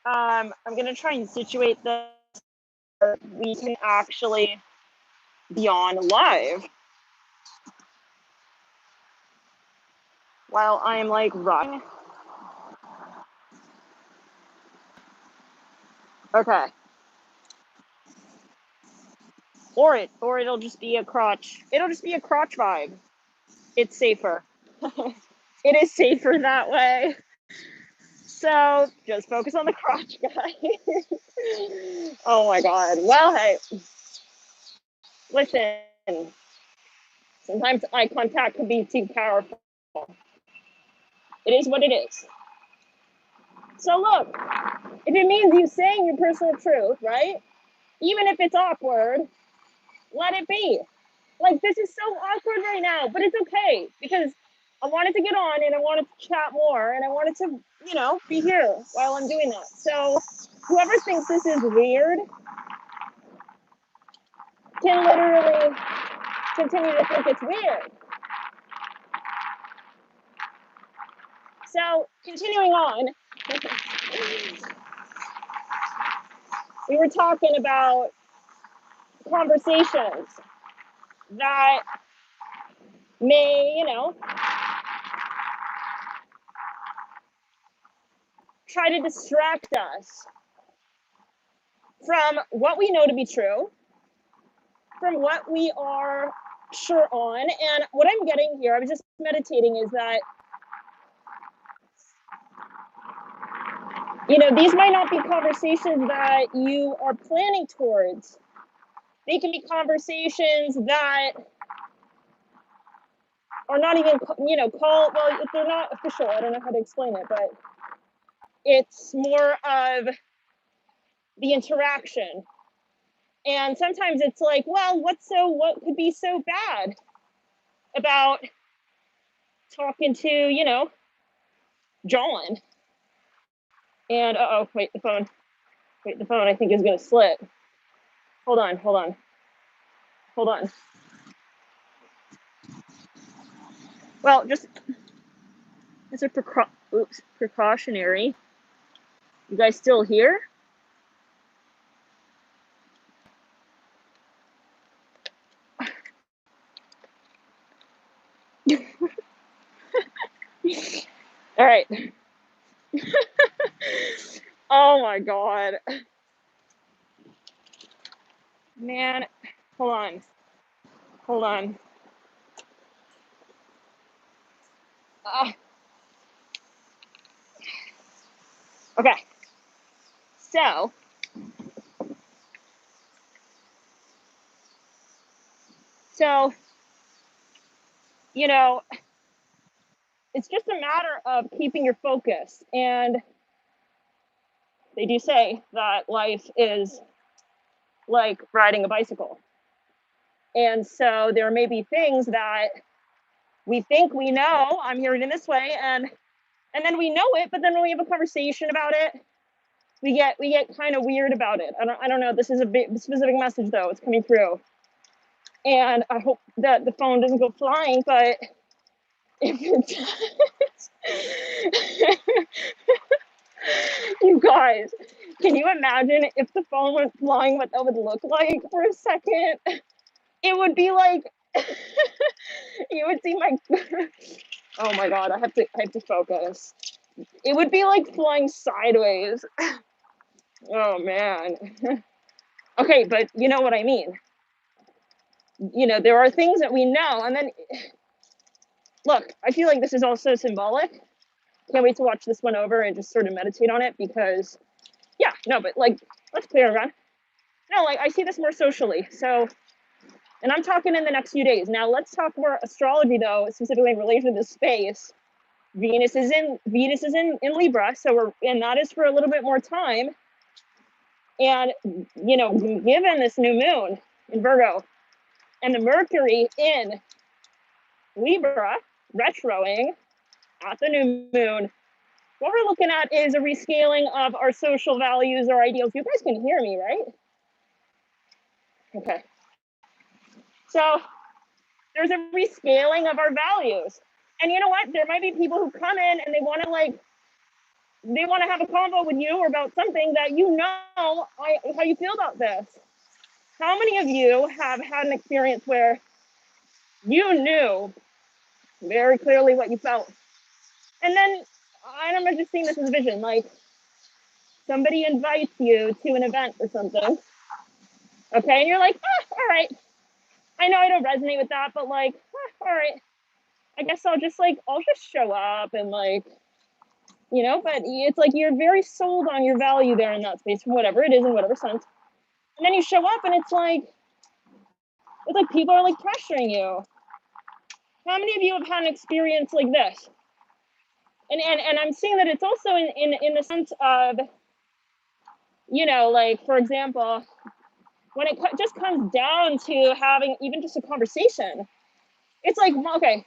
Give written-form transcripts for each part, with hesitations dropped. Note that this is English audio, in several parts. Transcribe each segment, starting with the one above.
I'm gonna try and situate this so we can actually be on live while I'm like running. Okay. Or it'll just be a crotch. It'll just be a crotch vibe. It's safer. It is safer that way. So just focus on the crotch, guys. Oh my God. Well, hey, listen. Sometimes eye contact can be too powerful. It is what it is. So look, if it means you saying your personal truth, right? Even if it's awkward, let it be. Like, this is so awkward right now, but it's okay because I wanted to get on and I wanted to chat more and I wanted to, be here while I'm doing that. So whoever thinks this is weird can literally continue to think it's weird. So continuing on, we were talking about conversations that may, try to distract us from what we know to be true, from what we are sure on. And what I'm getting here, I was just meditating, is that, these might not be conversations that you are planning towards. They can be conversations that are not even, well, if they're not official, I don't know how to explain it, but it's more of the interaction. And sometimes it's like, well, what could be so bad about talking to, John? And wait, the phone I think is gonna slip. Hold on. Well, just as a precautionary. You guys still here? All right. Oh my God. Man, hold on. Okay. So, it's just a matter of keeping your focus. And they do say that life is like riding a bicycle. And so there may be things that we think we know, I'm hearing it this way, and then we know it, but then when we have a conversation about it, we get kind of weird about it. I don't know. This is a specific message though. It's coming through. And I hope that the phone doesn't go flying, but if it does, you guys, can you imagine if the phone went flying, what that would look like for a second? It would be like, you would see my, oh my God, I have to focus. It would be like flying sideways. Oh man. Okay, but you know what I mean. There are things that we know, and then, look, I feel like this is also symbolic. Can't wait to watch this one over and just sort of meditate on it because, yeah, no, but like, let's clear around. No, like, I see this more socially. So, and I'm talking in the next few days. Now, let's talk more astrology, though, specifically in relation to space. Venus is in Libra, and that is for a little bit more time. And, given this new moon in Virgo and the Mercury in Libra retroing at the new moon, what we're looking at is a rescaling of our social values or ideals. You guys can hear me, right? Okay. So there's a rescaling of our values. And you know what? There might be people who come in and they want to like they want to have a convo with you or about something that you know how you feel about this. How many of you have had an experience where you knew very clearly what you felt? And then I don't know, just seeing this as a vision, like somebody invites you to an event or something, okay, and you're like, all right, I know I don't resonate with that, but like, all right, I guess I'll just show up and like, you know, but it's like you're very sold on your value there in that space, whatever it is, in whatever sense. And then you show up and it's like people are like pressuring you. How many of you have had an experience like this? And I'm seeing that it's also in the sense of, you know, like for example, when it just comes down to having even just a conversation, it's like, okay,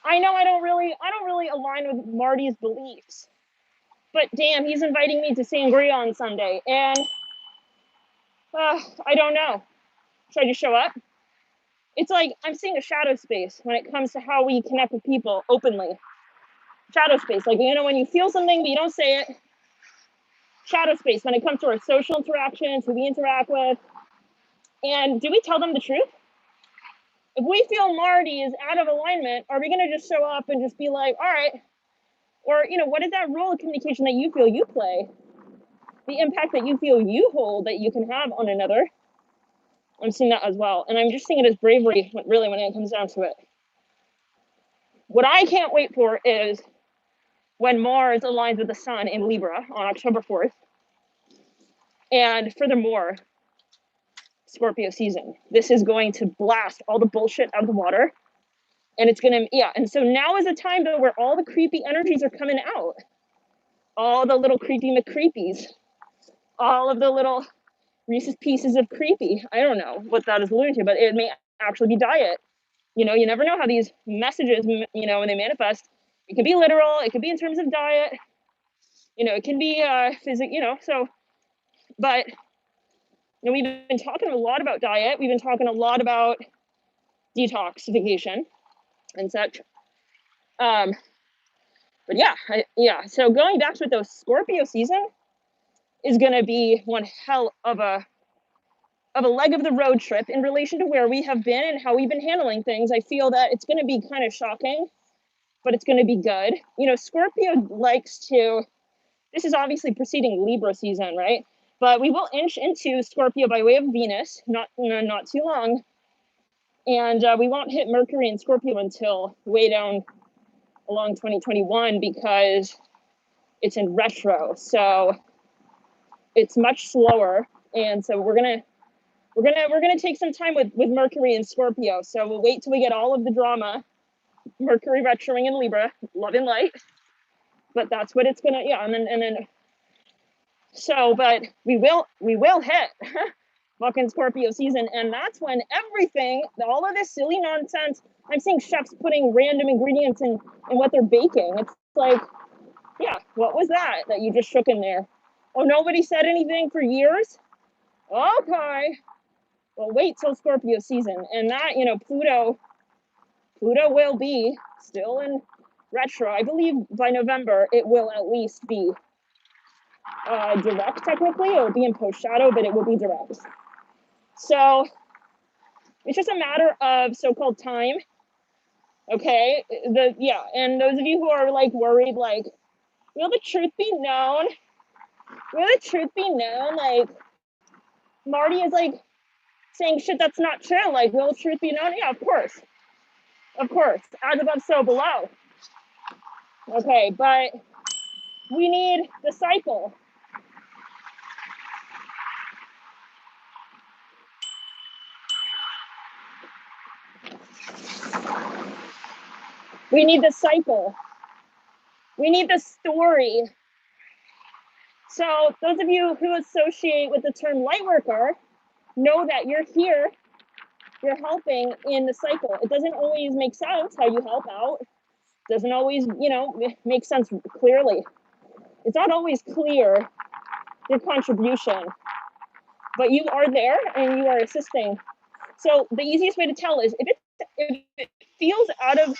I know I don't really align with Marty's beliefs, but damn, he's inviting me to sangria on Sunday, and I don't know. Should I just show up? It's like I'm seeing a shadow space when it comes to how we connect with people openly. Shadow space, like, you know, when you feel something but you don't say it. Shadow space when it comes to our social interactions, who we interact with, and do we tell them the truth? If we feel Marty is out of alignment, are we going to just show up and just be like, all right, or, you know, what is that role of communication that you feel you play? The impact that you feel you hold that you can have on another. I'm seeing that as well. And I'm just seeing it as bravery, really, when it comes down to it. What I can't wait for is when Mars aligns with the sun in Libra on October 4th. And furthermore, Scorpio season. This is going to blast all the bullshit out of the water. And it's going to, yeah. And so now is a time, though, where all the creepy energies are coming out. All the little creepy McCreepies. All of the little Reese's Pieces of creepy. I don't know what that is alluding to, but it may actually be diet. You know, you never know how these messages, you know, when they manifest, it can be literal, it could be in terms of diet, you know, it can be physical, you know, so, but, you know, we've been talking a lot about diet, we've been talking a lot about detoxification and such. But yeah, so going back to it, though, Scorpio season is going to be one hell of a leg of the road trip in relation to where we have been and how we've been handling things. I feel that it's going to be kind of shocking, but it's going to be good. You know, Scorpio likes to, this is obviously preceding Libra season, right? But we will inch into Scorpio by way of Venus, not too long. And we won't hit Mercury in Scorpio until way down along 2021 because it's in retro. So it's much slower. And so we're gonna take some time with Mercury in Scorpio. So we'll wait till we get all of the drama. Mercury retroing in Libra, love and light. But that's what it's gonna, yeah. And then so, but we will hit fucking Scorpio season, and that's when everything, all of this silly nonsense. I'm seeing chefs putting random ingredients in what they're baking. It's like, yeah, what was that you just shook in there? Oh, nobody said anything for years? Okay. Well, wait till Scorpio season. And that, you know, Pluto will be still in retro. I believe by November, it will at least be direct, technically. It will be in post shadow, but it will be direct. So it's just a matter of so-called time. Okay. And those of you who are like worried, like, will the truth be known? Will the truth be known? Like, Marty is like saying shit that's not true. Like, will the truth be known? Yeah, of course. Of course. As above, so below. Okay, but we need the cycle. We need the cycle. We need the story. So those of you who associate with the term light worker know that you're here, you're helping in the cycle. It doesn't always make sense how you help out. Doesn't always, you know, make sense clearly. It's not always clear your contribution, but you are there and you are assisting. So the easiest way to tell is if it feels out of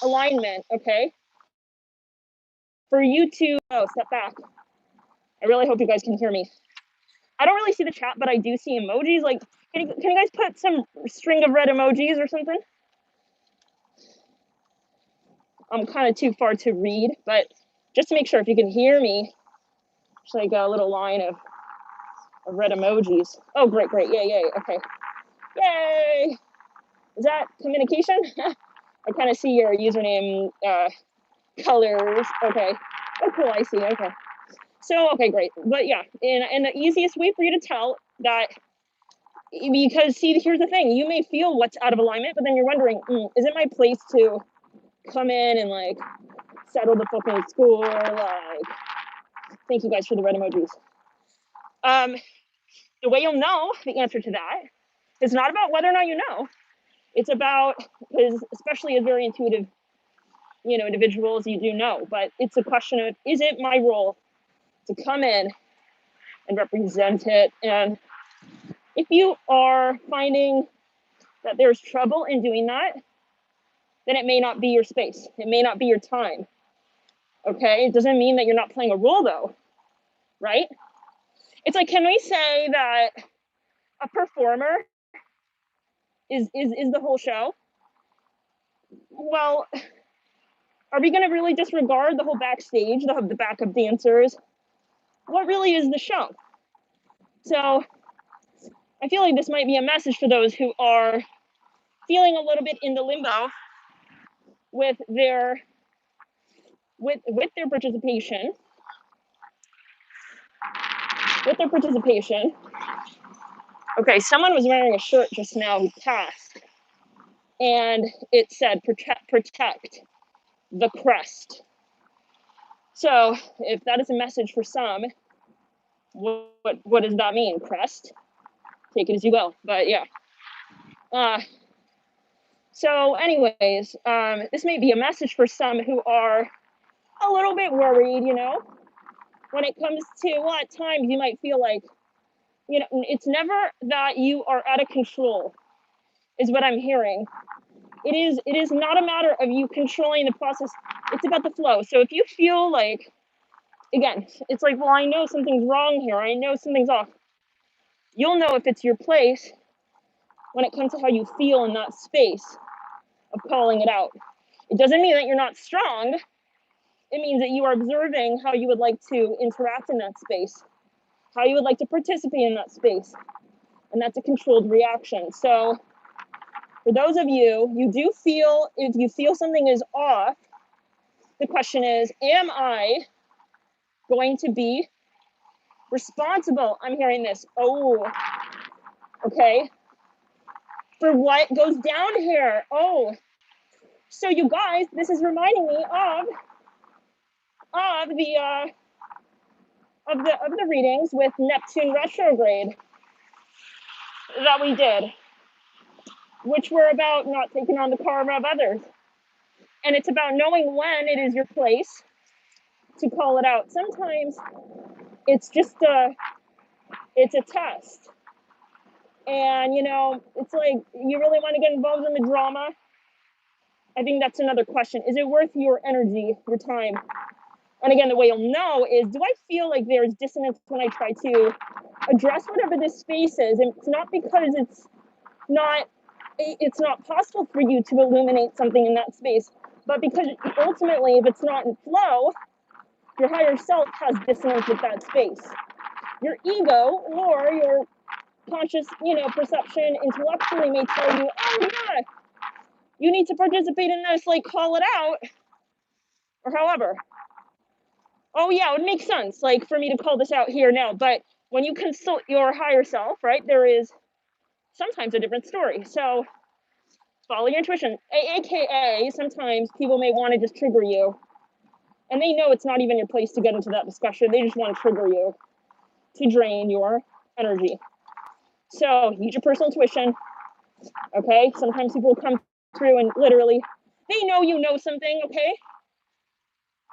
alignment, okay, for you to, oh, step back. I really hope you guys can hear me. I don't really see the chat, but I do see emojis. Like, can you guys put some string of red emojis or something? I'm kind of too far to read, but just to make sure if you can hear me, just like a little line of red emojis. Oh, great, great, yay, yay, okay. Yay! Is that communication? I kind of see your username colors. Okay. Oh, cool, I see, okay. So, okay, great. But yeah, and the easiest way for you to tell that, because see, here's the thing, you may feel what's out of alignment, but then you're wondering, is it my place to come in and like settle the fucking score? Like, thank you guys for the red emojis. The way you'll know the answer to that is not about whether or not you know. It's about, because especially as very intuitive, you know, individuals, you do know, but it's a question of, is it my role to come in and represent it? And if you are finding that there's trouble in doing that, then it may not be your space. It may not be your time. Okay, it doesn't mean that you're not playing a role though, right? It's like, can we say that a performer is the whole show? Well, are we gonna really disregard the whole backstage, the backup dancers? What really is the show? So I feel like this might be a message for those who are feeling a little bit in the limbo with their participation. Okay, someone was wearing a shirt just now who passed, and it said protect the crest. So if that is a message for some, what does that mean? Crest? Take it as you will. But yeah. So anyways, this may be a message for some who are a little bit worried, you know, when it comes to what times you might feel like, you know, it's never that you are out of control, is what I'm hearing. It is not a matter of you controlling the process. It's about the flow. So if you feel like, again, it's like, well, I know something's wrong here. I know something's off. You'll know if it's your place when it comes to how you feel in that space of calling it out. It doesn't mean that you're not strong. It means that you are observing how you would like to interact in that space, how you would like to participate in that space. And that's a controlled reaction. So for those of you, you do feel, if you feel something is off, the question is, am I going to be responsible? I'm hearing this. Oh, okay. For what goes down here? Oh, so you guys, this is reminding me of the readings with Neptune retrograde that we did, which were about not taking on the karma of others. And it's about knowing when it is your place to call it out. Sometimes it's just it's a test. And you know, it's like, you really want to get involved in the drama? I think that's another question. Is it worth your energy, your time? And again, the way you'll know is, do I feel like there's dissonance when I try to address whatever this space is? And it's not because it's not possible for you to illuminate something in that space, but because ultimately, if it's not in flow, your higher self has dissonance with that space. Your ego or your conscious, you know, perception intellectually may tell you, oh yeah, you need to participate in this, like call it out, or however. Oh yeah, it would make sense, like for me to call this out here now. But when you consult your higher self, right, there is sometimes a different story. So follow your intuition, aka sometimes people may want to just trigger you, and they know it's not even your place to get into that discussion. They just want to trigger you to drain your energy. So use your personal intuition. Okay, sometimes people come through and literally, they know you know something. Okay,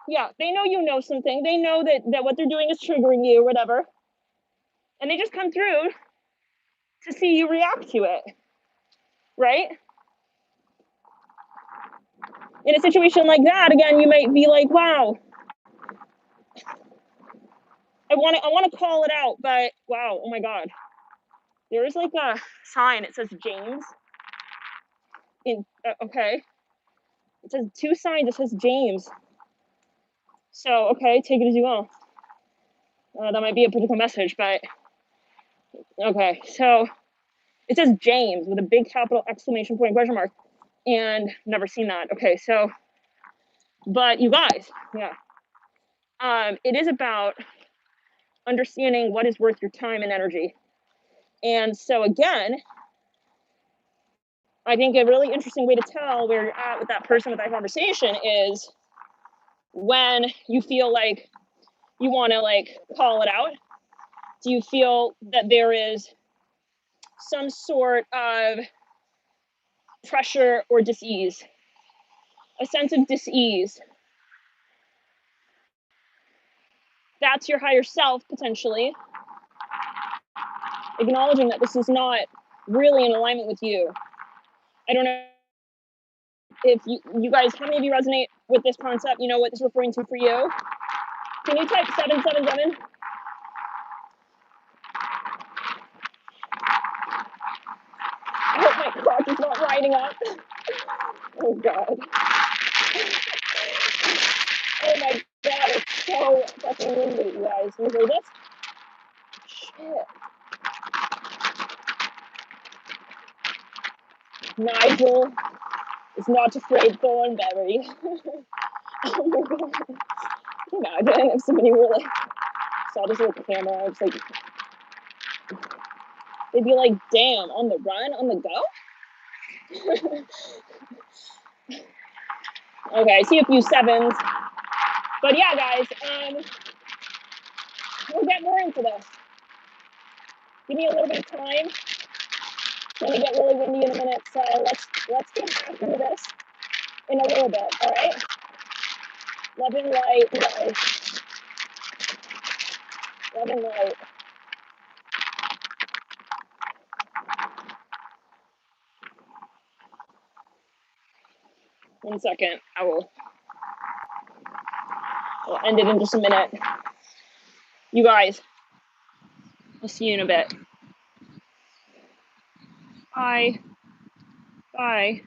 yeah, they know you know something. They know that what they're doing is triggering you or whatever, and they just come through to see you react to it, right? In a situation like that, again, you might be like, wow, I want to call it out, but wow, oh my God. There is like a sign, it says James in, okay. It says 2 signs, it says James. So, okay, take it as you will. That might be a political message, but okay. So it says James with a big capital exclamation point question mark, and never seen that. Okay, so, but you guys, yeah, it is about understanding what is worth your time and energy. And so again, I think a really interesting way to tell where you're at with that person with that conversation is when you feel like you want to like call it out. Do you feel that there is some sort of pressure or dis-ease, a sense of dis-ease? That's your higher self potentially acknowledging that this is not really in alignment with you. I don't know if you guys, how many of you resonate with this concept? You know what this is referring to for you? Can you type 777? I hope my clock is not riding up. Oh God. Oh my God, it's so fucking windy, you guys. Can you hear this? Shit. Nigel is not afraid Thornberry. Oh my God. Imagine if somebody were like, saw this little camera, it's like, they'd be like, damn, on the run, on the go? Okay, I see a few 7s. But yeah, guys, we'll get more into this. Give me a little bit of time. It's gonna get really windy in a minute, so let's get back into this in a little bit, all right? Love and light, you guys. Love and light. 1 second, I'll end it in just a minute. You guys, I'll see you in a bit. Bye. Bye.